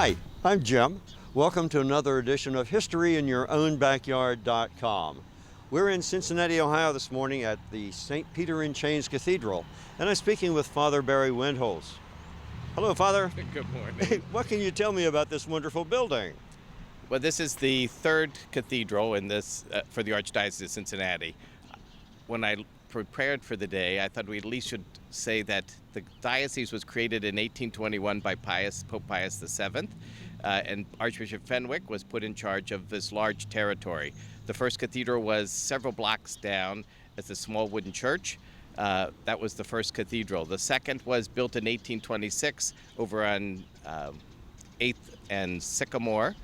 Hi, I'm Jim. Welcome to another edition of HistoryInYourOwnBackyard.com. We're in Cincinnati, Ohio this morning at the St. Peter in Chains Cathedral, and I'm speaking with Father Barry Windholz. Hello, Father. Good morning. Hey, what can you tell me about this wonderful building? Well, this is the third cathedral in this for the Archdiocese of Cincinnati. When I prepared for the day, I thought we at least should say that the diocese was created in 1821 by Pope Pius VII, and Archbishop Fenwick was put in charge of this large territory. The first cathedral was several blocks down. It's a small wooden church. That was the first cathedral. The second was built in 1826 over on 8th and Sycamore.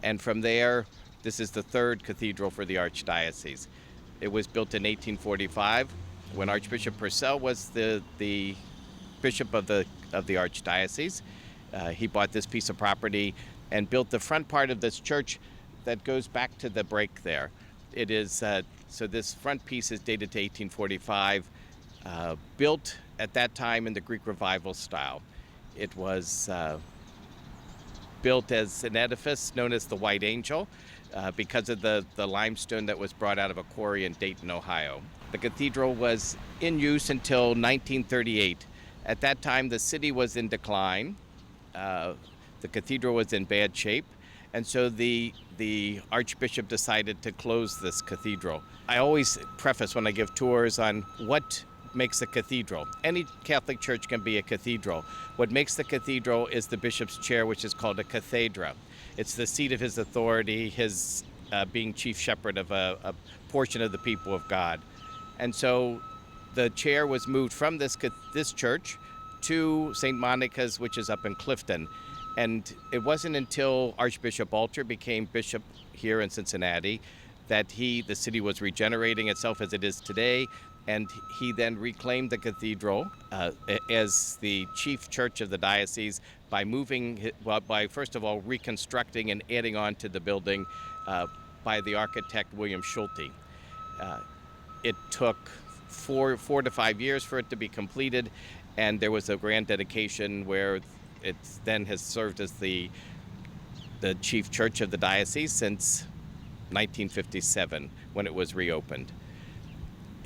And from there, this is the third cathedral for the Archdiocese. It was built in 1845 when Archbishop Purcell was the bishop of the Archdiocese. He bought this piece of property and built the front part of this church that goes back to the break there. It is so this front piece is dated to 1845, built at that time in the Greek Revival style. It was built as an edifice known as the White Angel because of the limestone that was brought out of a quarry in Dayton, Ohio. The cathedral was in use until 1938. At that time, the city was in decline. The cathedral was in bad shape, and so the Archbishop decided to close this cathedral. I always preface when I give tours on what makes a cathedral. Any Catholic church can be a cathedral. What makes the cathedral is the bishop's chair, which is called a cathedra. It's the seat of his authority, his being chief shepherd of a portion of the people of God. And so the chair was moved from this church to St. Monica's, which is up in Clifton. And it wasn't until Archbishop Alter became bishop here in Cincinnati that the city was regenerating itself as it is today. And he then reclaimed the cathedral as the chief church of the diocese by by first of all reconstructing and adding on to the building by the architect William Schulte. It took four to 5 years for it to be completed, and there was a grand dedication where it then has served as the chief church of the diocese since 1957 when it was reopened.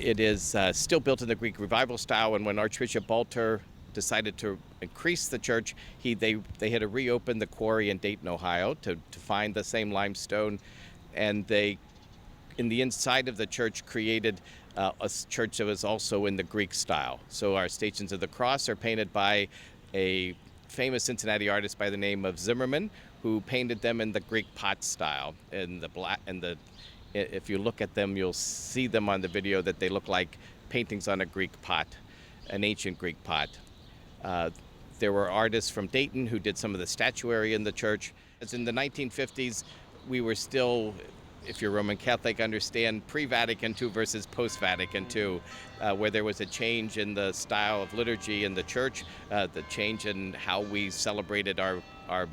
It is still built in the Greek Revival style, and when Archbishop Alter decided to increase the church, they had to reopen the quarry in Dayton, Ohio to find the same limestone, and they, in the inside of the church, created a church that was also in the Greek style. So our Stations of the Cross are painted by a famous Cincinnati artist by the name of Zimmerman, who painted them in the Greek pot style, if you look at them, you'll see them on the video that they look like paintings on a Greek pot, an ancient Greek pot. There were artists from Dayton who did some of the statuary in the church. As in the 1950s, we were still, if you're Roman Catholic, understand pre-Vatican II versus post-Vatican II, where there was a change in the style of liturgy in the church, the change in how we celebrated our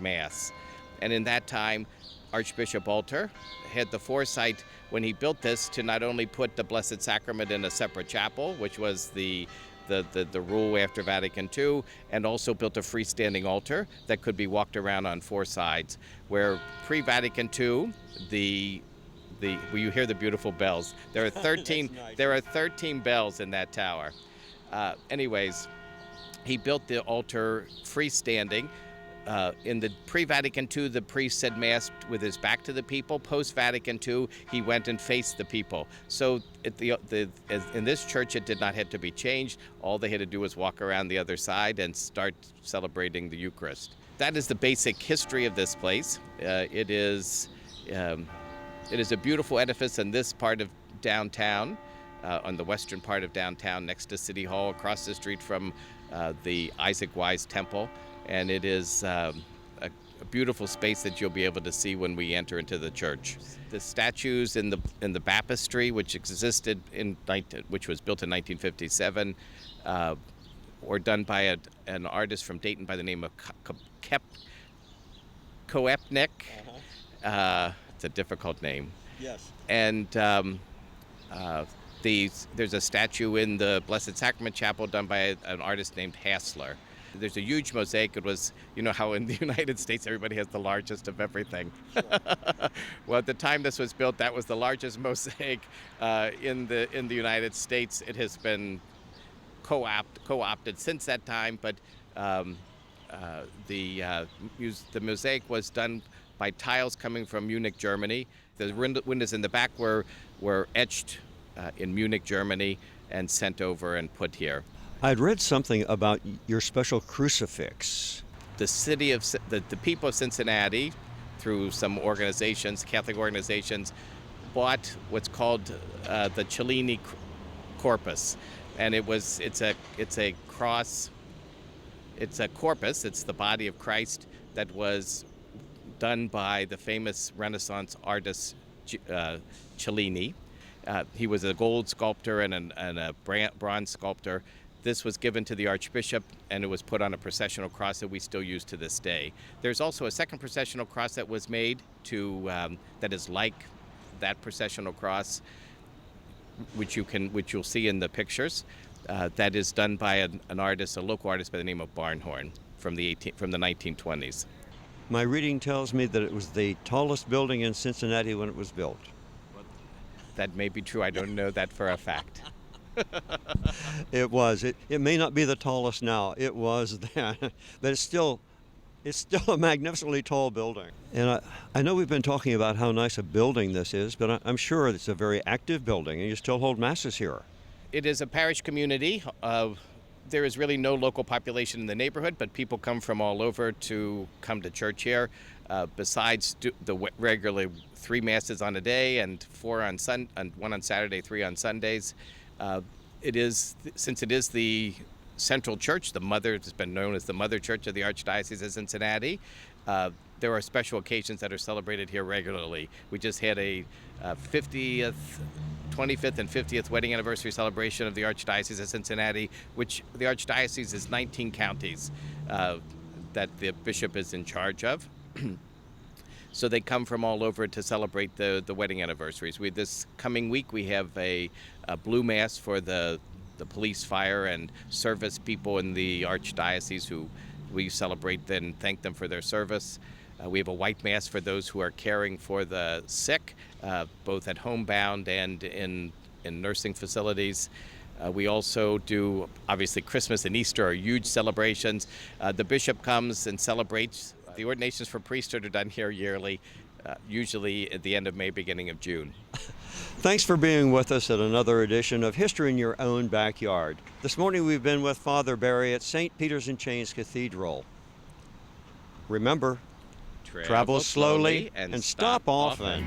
Mass. And in that time, Archbishop Alter had the foresight when he built this to not only put the Blessed Sacrament in a separate chapel, which was the rule after Vatican II, and also built a freestanding altar that could be walked around on four sides, where pre-Vatican II, you hear the beautiful bells. There are 13 nice. There are 13 bells in that tower. Anyways, he built the altar freestanding. In the pre-Vatican II, the priest said Mass with his back to the people. Post-Vatican II, he went and faced the people. So in this church, it did not have to be changed. All they had to do was walk around the other side and start celebrating the Eucharist. That is the basic history of this place. It is a beautiful edifice in this part of downtown, on the western part of downtown, next to City Hall, across the street from the Isaac Wise Temple. And it is a beautiful space that you'll be able to see when we enter into the church. The statues in the baptistry, which existed which was built in 1957, were done by an artist from Dayton by the name of Koepnik. It's a difficult name. Yes. And there's a statue in the Blessed Sacrament Chapel done by an artist named Hassler. There's a huge mosaic. It was, you know how in the United States everybody has the largest of everything. Well, at the time this was built, that was the largest mosaic in the United States. It has been co-opted since that time, but the mosaic was done by tiles coming from Munich, Germany. The windows in the back were etched in Munich, Germany, and sent over and put here. I'd read something about your special crucifix. The city of the people of Cincinnati, through some organizations, Catholic organizations, bought what's called the Cellini corpus, and it's a cross. It's a corpus. It's the body of Christ that was done by the famous Renaissance artist Cellini. He was a gold sculptor and a bronze sculptor. This was given to the Archbishop, and it was put on a processional cross that we still use to this day. There's also a second processional cross that was made that is like that processional cross, which you'll see in the pictures. That is done by an artist, a local artist by the name of Barnhorn from the 1920s. My reading tells me that it was the tallest building in Cincinnati when it was built. That may be true. I don't know that for a fact. It was. It may not be the tallest now. It was then, but it's still a magnificently tall building. And I know we've been talking about how nice a building this is, but I'm sure it's a very active building, and you still hold masses here. It is a parish community. There is really no local population in the neighborhood, but people come from all over to come to church here. Besides the regular 3 masses on a day and 4 on one on Saturday, 3 on Sundays. Since it is the central church, it's been known as the Mother Church of the Archdiocese of Cincinnati. There are special occasions that are celebrated here regularly. We just had a 25th and 50th wedding anniversary celebration of the Archdiocese of Cincinnati, which the Archdiocese is 19 counties that the bishop is in charge of. So they come from all over to celebrate the wedding anniversaries. This coming week we have a blue mass for the police, fire, and service people in the Archdiocese who we celebrate and thank them for their service. We have a white mass for those who are caring for the sick, both at homebound and in nursing facilities. We also do, obviously, Christmas and Easter are huge celebrations. The bishop comes and celebrates. The ordinations for priesthood are done here yearly, usually at the end of May, beginning of June. Thanks for being with us at another edition of History in Your Own Backyard. This morning we've been with Father Barry at St. Peter's in Chains Cathedral. Remember, travel slowly and stop often.